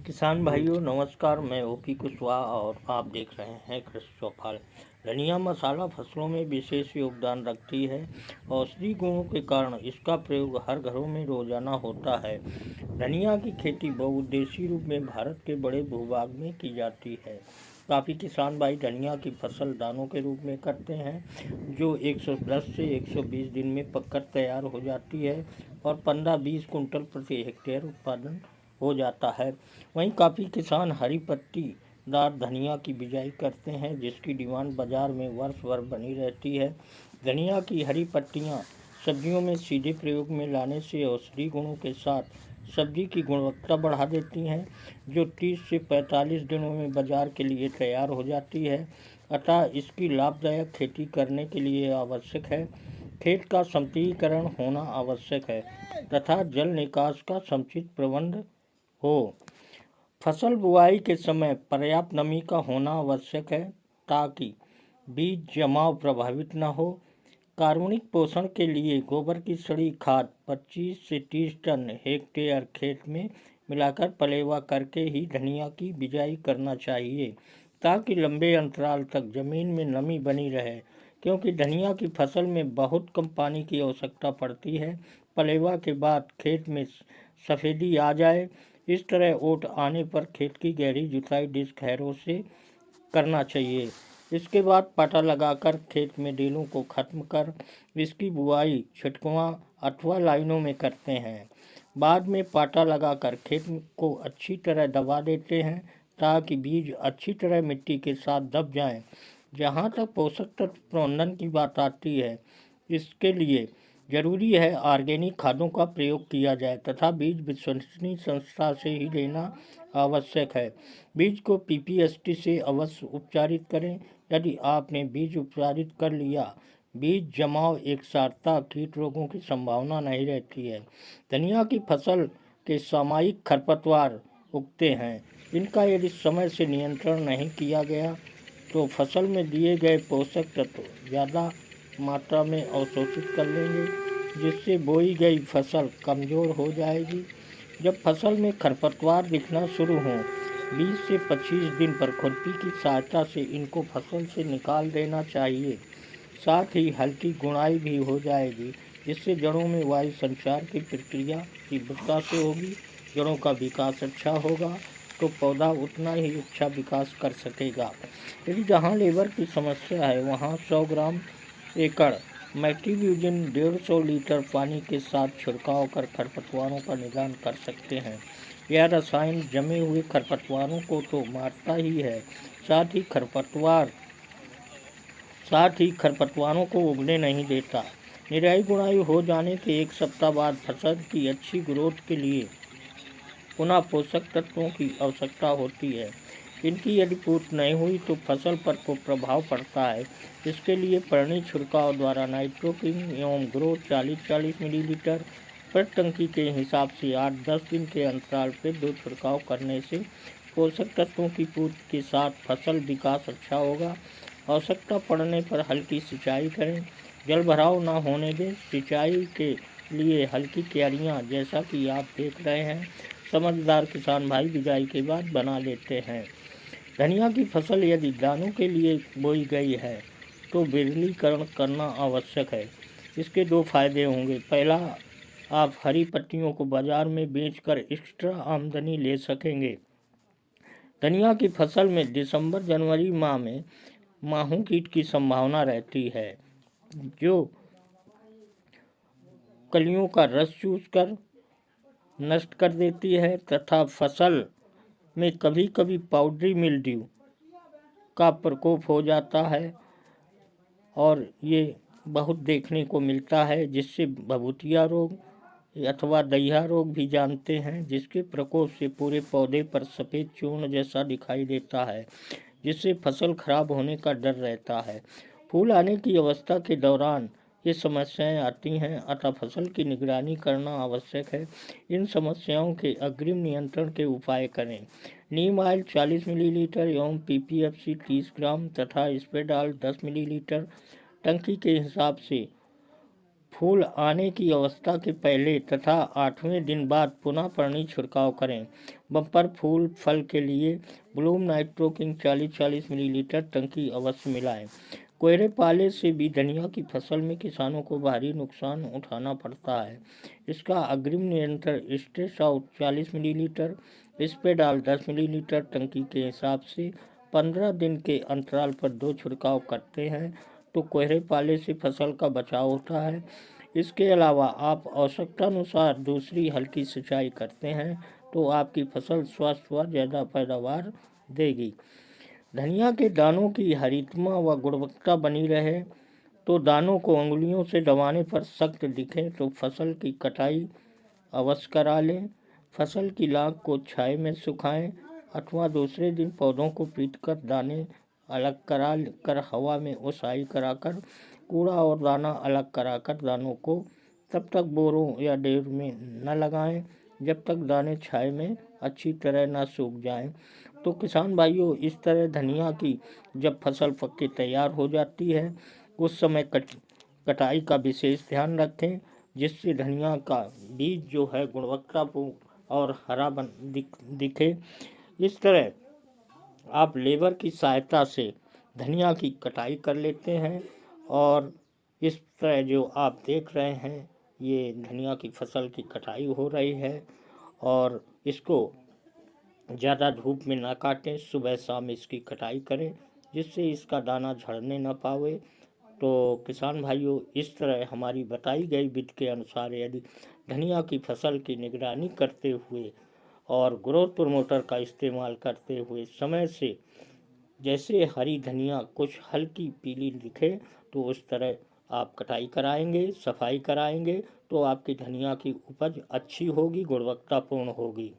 किसान भाइयों नमस्कार। मैं ओपी कुशवाहा और आप देख रहे हैं कृषि चौपाल। धनिया मसाला फसलों में विशेष योगदान रखती है। औषधि गुणों के कारण इसका प्रयोग हर घरों में रोजाना होता है। धनिया की खेती बहुउद्देशीय रूप में भारत के बड़े भूभाग में की जाती है। काफ़ी किसान भाई धनिया की फसल दानों के रूप में करते हैं, जो 110 से 120 दिन में पककर तैयार हो जाती है और 15-20 कुंटल प्रति हेक्टेयर उत्पादन हो जाता है। वहीं काफ़ी किसान हरी पत्तीदार धनिया की बिजाई करते हैं, जिसकी डिमांड बाजार में वर्ष भर बनी रहती है। धनिया की हरी पत्तियां सब्जियों में सीधे प्रयोग में लाने से औषधि गुणों के साथ सब्जी की गुणवत्ता बढ़ा देती हैं, जो 30 से 45 दिनों में बाजार के लिए तैयार हो जाती है। अतः इसकी लाभदायक खेती करने के लिए आवश्यक है खेत का समतलीकरण होना आवश्यक है तथा जल निकास का समुचित प्रबंध हो। फसल बुआई के समय पर्याप्त नमी का होना आवश्यक है ताकि बीज जमाव प्रभावित न हो। कार्बनिक पोषण के लिए गोबर की सड़ी खाद 25 से 30 टन हेक्टेयर खेत में मिलाकर पलेवा करके ही धनिया की बिजाई करना चाहिए, ताकि लंबे अंतराल तक जमीन में नमी बनी रहे, क्योंकि धनिया की फसल में बहुत कम पानी की आवश्यकता पड़ती है। पलेवा के बाद खेत में सफ़ेदी आ जाए, इस तरह ओट आने पर खेत की गहरी जुताई डिस्क हैरो से करना चाहिए। इसके बाद पाटा लगाकर खेत में ढीलों को खत्म कर इसकी बुआई छिटकुआं अथवा लाइनों में करते हैं। बाद में पाटा लगाकर खेत को अच्छी तरह दबा देते हैं ताकि बीज अच्छी तरह मिट्टी के साथ दब जाएं। जहाँ तक पोषक तत्व प्रबंधन की बात आती है, इसके लिए जरूरी है ऑर्गेनिक खादों का प्रयोग किया जाए तथा बीज विश्वसनीय संस्था से ही लेना आवश्यक है। बीज को पीपीएसटी से अवश्य उपचारित करें। यदि आपने बीज उपचारित कर लिया, बीज जमाव एक सारता कीट रोगों की संभावना नहीं रहती है। धनिया की फसल के सामयिक खरपतवार उगते हैं। इनका यदि समय से नियंत्रण नहीं किया गया तो फसल में दिए गए पोषक तत्व ज़्यादा मात्रा में अवशोषित कर लेंगे, जिससे बोई गई फसल कमज़ोर हो जाएगी। जब फसल में खरपतवार दिखना शुरू हों, 20 से 25 दिन पर खुरपी की सहायता से इनको फसल से निकाल देना चाहिए। साथ ही हल्की गुड़ाई भी हो जाएगी, जिससे जड़ों में वायु संचार की प्रक्रिया तीव्रता से होगी। जड़ों का विकास अच्छा होगा तो पौधा उतना ही अच्छा विकास कर सकेगा। यदि जहाँ लेबर की समस्या है, वहाँ 100 ग्राम एकड़ मैट्रीब्यूजिन 150 लीटर पानी के साथ छिड़काव कर खरपतवारों का निदान कर सकते हैं। यह रसायन जमे हुए खरपतवारों को तो मारता ही है, साथ ही खरपतवारों को उगने नहीं देता। निराई गुड़ाई हो जाने के 1 सप्ताह बाद फसल की अच्छी ग्रोथ के लिए पुनः पोषक तत्वों की आवश्यकता होती है। इनकी यदि पूर्ति नहीं हुई तो फसल पर को प्रभाव पड़ता है। इसके लिए परणी छिड़काव द्वारा नाइट्रोकिंग एवं ग्रोथ 40-40 मिलीलीटर प्रति टंकी के हिसाब से 8-10 दिन के अंतराल पर 2 छिड़काव करने से पोषक तत्वों की पूर्ति के साथ फसल विकास अच्छा होगा। आवश्यकता पड़ने पर हल्की सिंचाई करें, जल भराव न होने दें। सिंचाई के लिए हल्की क्यारियाँ, जैसा कि आप देख रहे हैं, समझदार किसान भाई बिजाई के बाद बना लेते हैं। धनिया की फसल यदि दानों के लिए बोई गई है तो बिरलीकरण करना आवश्यक है। इसके 2 फायदे होंगे। पहला, आप हरी पत्तियों को बाजार में बेचकर एक्स्ट्रा आमदनी ले सकेंगे। धनिया की फसल में दिसंबर-जनवरी माह में माहू कीट की संभावना रहती है, जो कलियों का रस चूसकर नष्ट कर देती है तथा फसल में कभी कभी पाउडरी मिल्ड्यू का प्रकोप हो जाता है और ये बहुत देखने को मिलता है, जिससे भभूतिया रोग अथवा दहिया रोग भी जानते हैं, जिसके प्रकोप से पूरे पौधे पर सफ़ेद चूर्ण जैसा दिखाई देता है, जिससे फसल खराब होने का डर रहता है। फूल आने की अवस्था के दौरान ये समस्याएं आती हैं, अतः फसल की निगरानी करना आवश्यक है। इन समस्याओं के अग्रिम नियंत्रण के उपाय करें। नीम ऑयल 40 मिलीलीटर एवं पीपीएफसी 30 ग्राम तथा स्प्रेडाल 10 मिलीलीटर टंकी के हिसाब से फूल आने की अवस्था के पहले तथा 8वें दिन बाद पुनः पानी छिड़काव करें। बम्पर फूल फल के लिए ब्लूम नाइट्रो किंग 40-40 मिलीलीटर टंकी अवश्य मिलाएं। कोहरे पाले से भी धनिया की फसल में किसानों को भारी नुकसान उठाना पड़ता है। इसका अग्रिम नियंत्रण स्ट्रेस आउट 40 मिलीलीटर, स्प्रेडाल 10 मिलीलीटर टंकी के हिसाब से 15 दिन के अंतराल पर 2 छिड़काव करते हैं तो कोहरे पाले से फसल का बचाव होता है। इसके अलावा आप आवश्यकतानुसार दूसरी हल्की सिंचाई करते हैं तो आपकी फसल स्वस्थ व ज़्यादा पैदावार देगी। धनिया के दानों की हरितमा व गुणवत्ता बनी रहे तो दानों को अंगुलियों से दबाने पर सख्त दिखे तो फसल की कटाई अवश्य करा लें। फसल की लाख को छाए में सुखाएं अथवा दूसरे दिन पौधों को पीटकर दाने अलग करा कर हवा में ओसाई कराकर कूड़ा और दाना अलग कराकर दानों को तब तक बोरों या ढेर में न लगाएं जब तक दाने छाए में अच्छी तरह न सूख जाएं। तो किसान भाइयों, इस तरह धनिया की जब फसल पक के तैयार हो जाती है उस समय कटाई का विशेष ध्यान रखें जिससे धनिया का बीज जो है गुणवत्तापूर्ण और हरा दिखे। इस तरह आप लेबर की सहायता से धनिया की कटाई कर लेते हैं और इस तरह जो आप देख रहे हैं ये धनिया की फसल की कटाई हो रही है और इसको ज़्यादा धूप में ना काटें, सुबह शाम इसकी कटाई करें जिससे इसका दाना झड़ने ना पावे। तो किसान भाइयों, इस तरह हमारी बताई गई विधि के अनुसार यदि धनिया की फसल की निगरानी करते हुए और ग्रोथ प्रमोटर का इस्तेमाल करते हुए समय से जैसे हरी धनिया कुछ हल्की पीली दिखे तो उस तरह आप कटाई कराएंगे, सफाई कराएंगे तो आपकी धनिया की उपज अच्छी होगी, गुणवत्तापूर्ण होगी।